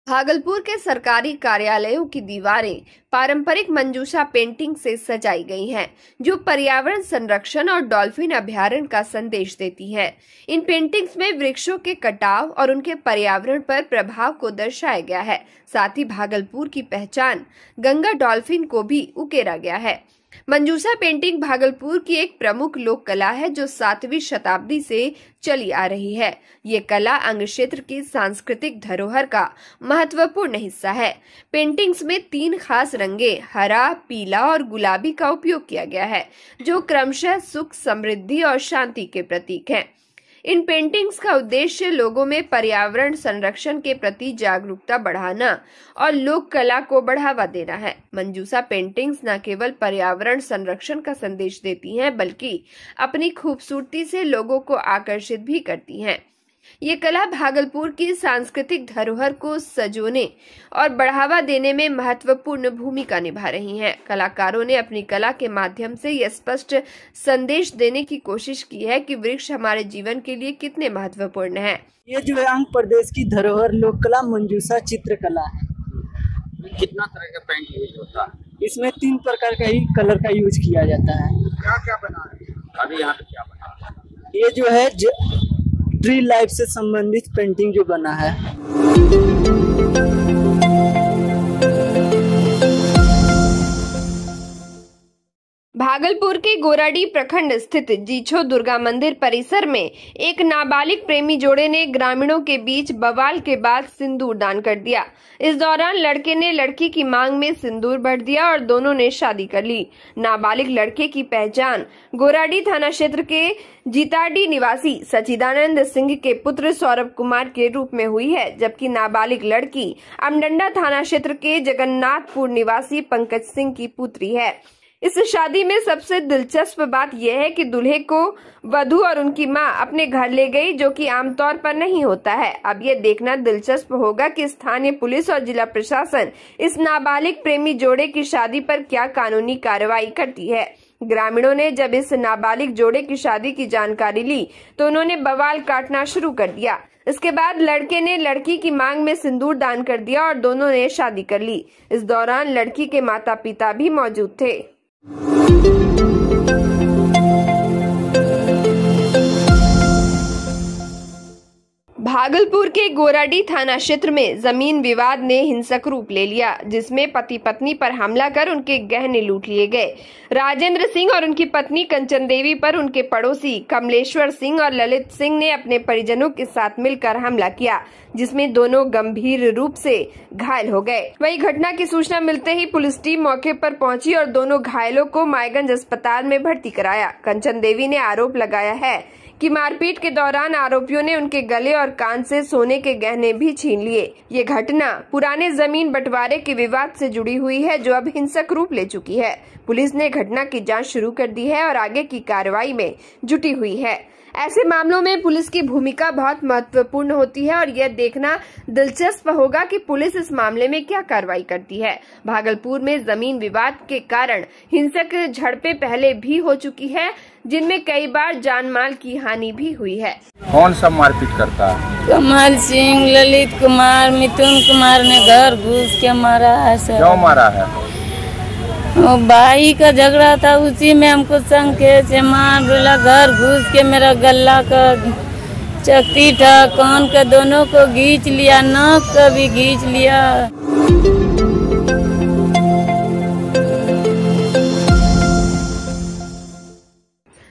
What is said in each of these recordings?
भागलपुर के सरकारी कार्यालयों की दीवारें पारंपरिक मंजूषा पेंटिंग से सजाई गई हैं, जो पर्यावरण संरक्षण और डॉल्फिन अभयारण्य का संदेश देती हैं। इन पेंटिंग्स में वृक्षों के कटाव और उनके पर्यावरण पर प्रभाव को दर्शाया गया है। साथ ही भागलपुर की पहचान गंगा डॉल्फिन को भी उकेरा गया है। मंजूषा पेंटिंग भागलपुर की एक प्रमुख लोक कला है, जो 7वीं शताब्दी से चली आ रही है। ये कला अंग क्षेत्र की सांस्कृतिक धरोहर का महत्वपूर्ण हिस्सा है। पेंटिंग्स में 3 खास रंगे हरा, पीला और गुलाबी का उपयोग किया गया है, जो क्रमशः सुख, समृद्धि और शांति के प्रतीक हैं। इन पेंटिंग्स का उद्देश्य लोगों में पर्यावरण संरक्षण के प्रति जागरूकता बढ़ाना और लोक कला को बढ़ावा देना है। मंजूषा पेंटिंग्स न केवल पर्यावरण संरक्षण का संदेश देती हैं, बल्कि अपनी खूबसूरती से लोगों को आकर्षित भी करती हैं। ये कला भागलपुर की सांस्कृतिक धरोहर को सजोने और बढ़ावा देने में महत्वपूर्ण भूमिका निभा रही हैं। कलाकारों ने अपनी कला के माध्यम से यह स्पष्ट संदेश देने की कोशिश की है कि वृक्ष हमारे जीवन के लिए कितने महत्वपूर्ण हैं। ये जो है आंध्र प्रदेश की धरोहर लोक कला मंजूषा चित्रकला है। कितना तरह का पेंट यूज होता है? इसमें 3 प्रकार का ही कलर का यूज किया जाता है। क्या क्या बना है अभी यहाँ पे? क्या बना है? ये जो है ट्री लाइफ से संबंधित पेंटिंग जो बना है। भागलपुर के गोराडीह प्रखंड स्थित जीछो दुर्गा मंदिर परिसर में एक नाबालिग प्रेमी जोड़े ने ग्रामीणों के बीच बवाल के बाद सिंदूर दान कर दिया। इस दौरान लड़के ने लड़की की मांग में सिंदूर भर दिया और दोनों ने शादी कर ली। नाबालिग लड़के की पहचान गोराडीह थाना क्षेत्र के जीताडी निवासी सचिदानंद सिंह के पुत्र सौरभ कुमार के रूप में हुई है, जबकि नाबालिग लड़की अमडंडा थाना क्षेत्र के जगन्नाथपुर निवासी पंकज सिंह की पुत्री है। इस शादी में सबसे दिलचस्प बात यह है कि दूल्हे को वधू और उनकी मां अपने घर ले गई, जो कि आमतौर पर नहीं होता है। अब ये देखना दिलचस्प होगा कि स्थानीय पुलिस और जिला प्रशासन इस नाबालिग प्रेमी जोड़े की शादी पर क्या कानूनी कार्रवाई करती है। ग्रामीणों ने जब इस नाबालिग जोड़े की शादी की जानकारी ली तो उन्होंने बवाल काटना शुरू कर दिया। इसके बाद लड़के ने लड़की की मांग में सिंदूर दान कर दिया और दोनों ने शादी कर ली। इस दौरान लड़की के माता पिता भी मौजूद थे। भागलपुर के गोराडीह थाना क्षेत्र में जमीन विवाद ने हिंसक रूप ले लिया, जिसमें पति पत्नी पर हमला कर उनके गहने लूट लिए गए। राजेंद्र सिंह और उनकी पत्नी कंचन देवी पर उनके पड़ोसी कमलेश्वर सिंह और ललित सिंह ने अपने परिजनों के साथ मिलकर हमला किया, जिसमें दोनों गंभीर रूप से घायल हो गए। वहीं घटना की सूचना मिलते ही पुलिस टीम मौके पर पहुंची और दोनों घायलों को मायगंज अस्पताल में भर्ती कराया। कंचन देवी ने आरोप लगाया है कि मारपीट के दौरान आरोपियों ने उनके गले और कान से सोने के गहने भी छीन लिए। ये घटना पुराने जमीन बंटवारे के विवाद से जुड़ी हुई है, जो अब हिंसक रूप ले चुकी है। पुलिस ने घटना की जांच शुरू कर दी है और आगे की कार्रवाई में जुटी हुई है। ऐसे मामलों में पुलिस की भूमिका बहुत महत्वपूर्ण होती है और यह देखना दिलचस्प होगा कि पुलिस इस मामले में क्या कार्रवाई करती है। भागलपुर में जमीन विवाद के कारण हिंसक झड़पें पहले भी हो चुकी है, जिनमें कई बार जान माल की हानि भी हुई है। कौन सा मारपीट करता है? कमल सिंह, ललित कुमार, मिथुन कुमार ने घर घुस के मारा है सर। क्यों मारा है? वो भाई का झगड़ा था, उसी में हमको संकेत से मार बोला। घर घुस के मेरा गला का चक्ति था, कान का दोनों को खींच लिया, नाक का भी खींच लिया।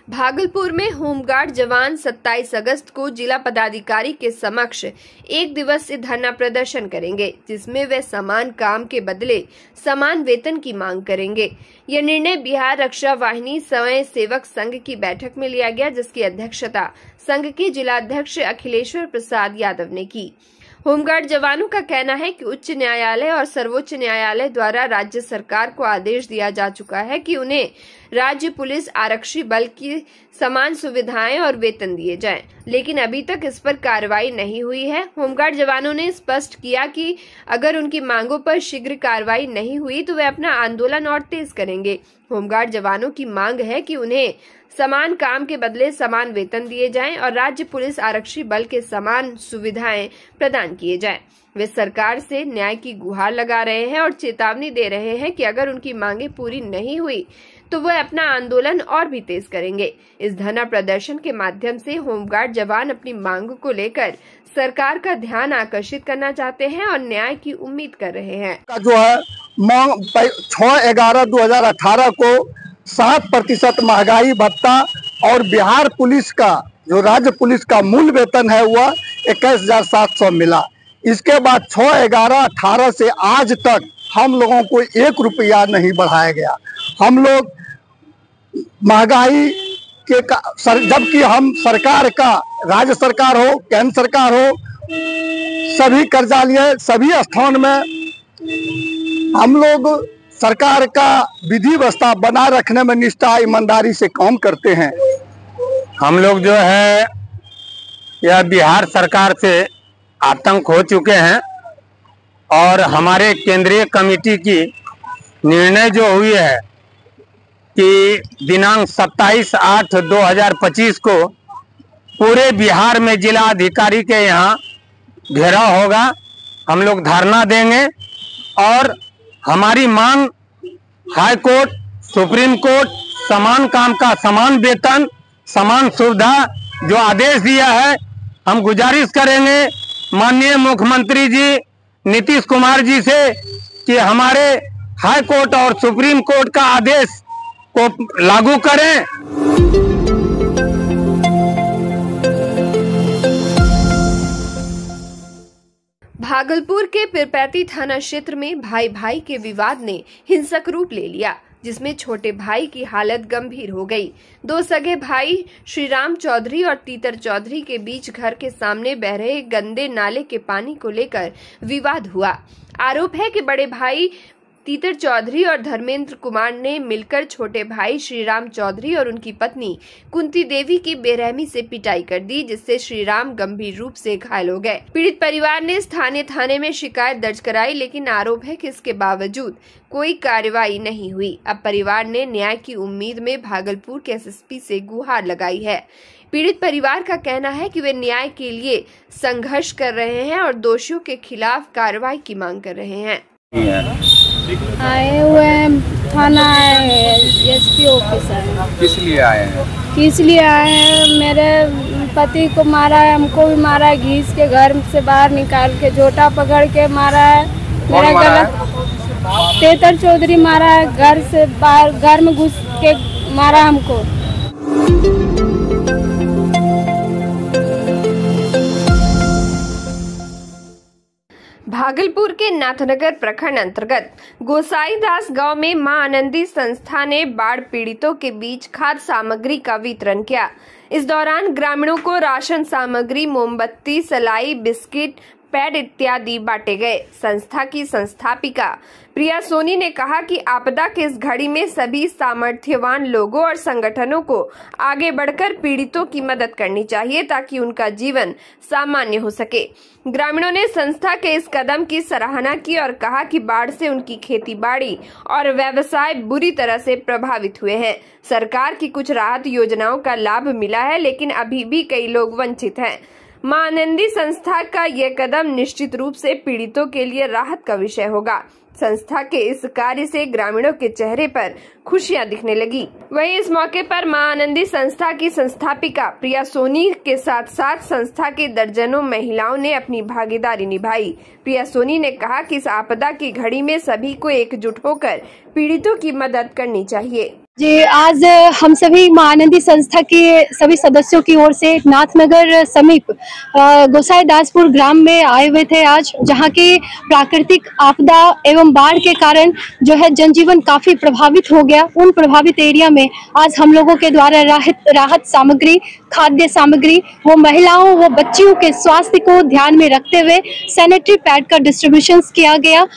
भागलपुर में होमगार्ड जवान 27 अगस्त को जिला पदाधिकारी के समक्ष 1 दिवसीय धरना प्रदर्शन करेंगे, जिसमें वे समान काम के बदले समान वेतन की मांग करेंगे। यह निर्णय बिहार रक्षा वाहिनी स्वयं सेवक संघ की बैठक में लिया गया, जिसकी अध्यक्षता संघ के जिलाध्यक्ष अखिलेश्वर प्रसाद यादव ने की। होमगार्ड जवानों का कहना है कि उच्च न्यायालय और सर्वोच्च न्यायालय द्वारा राज्य सरकार को आदेश दिया जा चुका है कि उन्हें राज्य पुलिस आरक्षी बल की समान सुविधाएं और वेतन दिए जाएं, लेकिन अभी तक इस पर कार्रवाई नहीं हुई है। होमगार्ड जवानों ने स्पष्ट किया कि अगर उनकी मांगों पर शीघ्र कार्रवाई नहीं हुई तो वे अपना आंदोलन और तेज करेंगे। होमगार्ड जवानों की मांग है कि उन्हें समान काम के बदले समान वेतन दिए जाएं और राज्य पुलिस आरक्षी बल के समान सुविधाएं प्रदान किए जाएं। वे सरकार से न्याय की गुहार लगा रहे हैं और चेतावनी दे रहे हैं कि अगर उनकी मांगे पूरी नहीं हुई तो वह अपना आंदोलन और भी तेज करेंगे। इस धरना प्रदर्शन के माध्यम से होमगार्ड जवान अपनी मांग को लेकर सरकार का ध्यान आकर्षित करना चाहते हैं और न्याय की उम्मीद कर रहे हैं। जो है मांग 6/11/2018 को 7% महंगाई भत्ता और बिहार पुलिस का जो राज्य पुलिस का मूल वेतन है वह 21,700 मिला। इसके बाद 6/11/18 से आज तक हम लोगों को 1 रुपया नहीं बढ़ाया गया। हम लोग महंगाई के जबकि हम सरकार का, राज्य सरकार हो केंद्र सरकार हो, सभी कर्जा लिए, सभी स्थान में हम लोग सरकार का विधि व्यवस्था बनाए रखने में निष्ठा ईमानदारी से काम करते हैं। हम लोग जो है यह बिहार सरकार से आतंक हो चुके हैं और हमारे केंद्रीय कमेटी की निर्णय जो हुई है कि दिनांक 27/8/2025 को पूरे बिहार में जिला अधिकारी के यहाँ घेराव होगा। हम लोग धरना देंगे और हमारी मांग हाई कोर्ट, सुप्रीम कोर्ट, समान काम का समान वेतन, समान सुविधा जो आदेश दिया है, हम गुजारिश करेंगे माननीय मुख्यमंत्री जी नीतीश कुमार जी से कि हमारे हाई कोर्ट और सुप्रीम कोर्ट का आदेश को लागू करें। भागलपुर के पीरपैंती थाना क्षेत्र में भाई भाई के विवाद ने हिंसक रूप ले लिया, जिसमें छोटे भाई की हालत गंभीर हो गई। 2 सगे भाई श्रीराम चौधरी और तीतर चौधरी के बीच घर के सामने बह रहे गंदे नाले के पानी को लेकर विवाद हुआ। आरोप है कि बड़े भाई तीतर चौधरी और धर्मेंद्र कुमार ने मिलकर छोटे भाई श्रीराम चौधरी और उनकी पत्नी कुंती देवी की बेरहमी से पिटाई कर दी, जिससे श्रीराम गंभीर रूप से घायल हो गए। पीड़ित परिवार ने स्थानीय थाने में शिकायत दर्ज कराई, लेकिन आरोप है कि इसके बावजूद कोई कार्रवाई नहीं हुई। अब परिवार ने न्याय की उम्मीद में भागलपुर के एसएसपी से गुहार लगाई है। पीड़ित परिवार का कहना है कि वे न्याय के लिए संघर्ष कर रहे हैं और दोषियों के खिलाफ कार्रवाई की मांग कर रहे हैं। आए हुए हैं थाना, एसपी ऑफिसर। किस लिए आए हैं? किस लिए आए हैं? मेरे पति को मारा है, हमको भी मारा है, घीस के घर से बाहर निकाल के झोटा पकड़ के मारा है। मेरा गला तीतर चौधरी मारा है, घर से बाहर, घर में घुस के मारा हमको। भागलपुर के नाथनगर प्रखंड अंतर्गत गोसाईदास गांव में मां आनंदी संस्था ने बाढ़ पीड़ितों के बीच खाद्य सामग्री का वितरण किया। इस दौरान ग्रामीणों को राशन सामग्री, मोमबत्ती, सलाई, बिस्किट, पैड इत्यादि बांटे गए। संस्था की संस्थापिका प्रिया सोनी ने कहा कि आपदा के इस घड़ी में सभी सामर्थ्यवान लोगों और संगठनों को आगे बढ़कर पीड़ितों की मदद करनी चाहिए ताकि उनका जीवन सामान्य हो सके। ग्रामीणों ने संस्था के इस कदम की सराहना की और कहा कि बाढ़ से उनकी खेती-बाड़ी और व्यवसाय बुरी तरह से प्रभावित हुए हैं। सरकार की कुछ राहत योजनाओं का लाभ मिला है, लेकिन अभी भी कई लोग वंचित हैं। मां आनंदी संस्था का यह कदम निश्चित रूप से पीड़ितों के लिए राहत का विषय होगा। संस्था के इस कार्य से ग्रामीणों के चेहरे पर खुशियां दिखने लगी। वहीं इस मौके पर मां आनंदी संस्था की संस्थापिका प्रिया सोनी के साथ साथ संस्था के दर्जनों महिलाओं ने अपनी भागीदारी निभाई। प्रिया सोनी ने कहा कि इस आपदा की घड़ी में सभी को एकजुट होकर पीड़ितों की मदद करनी चाहिए। जी, आज हम सभी मां आनंदी संस्था के सभी सदस्यों की ओर से नाथनगर समीप गोसाईदासपुर ग्राम में आए हुए थे आज, जहां की प्राकृतिक आपदा एवं बाढ़ के कारण जो है जनजीवन काफी प्रभावित हो गया। उन प्रभावित एरिया में आज हम लोगों के द्वारा राहत सामग्री, खाद्य सामग्री, वो महिलाओं व बच्चियों के स्वास्थ्य को ध्यान में रखते हुए सैनिटरी पैड का डिस्ट्रीब्यूशन किया गया।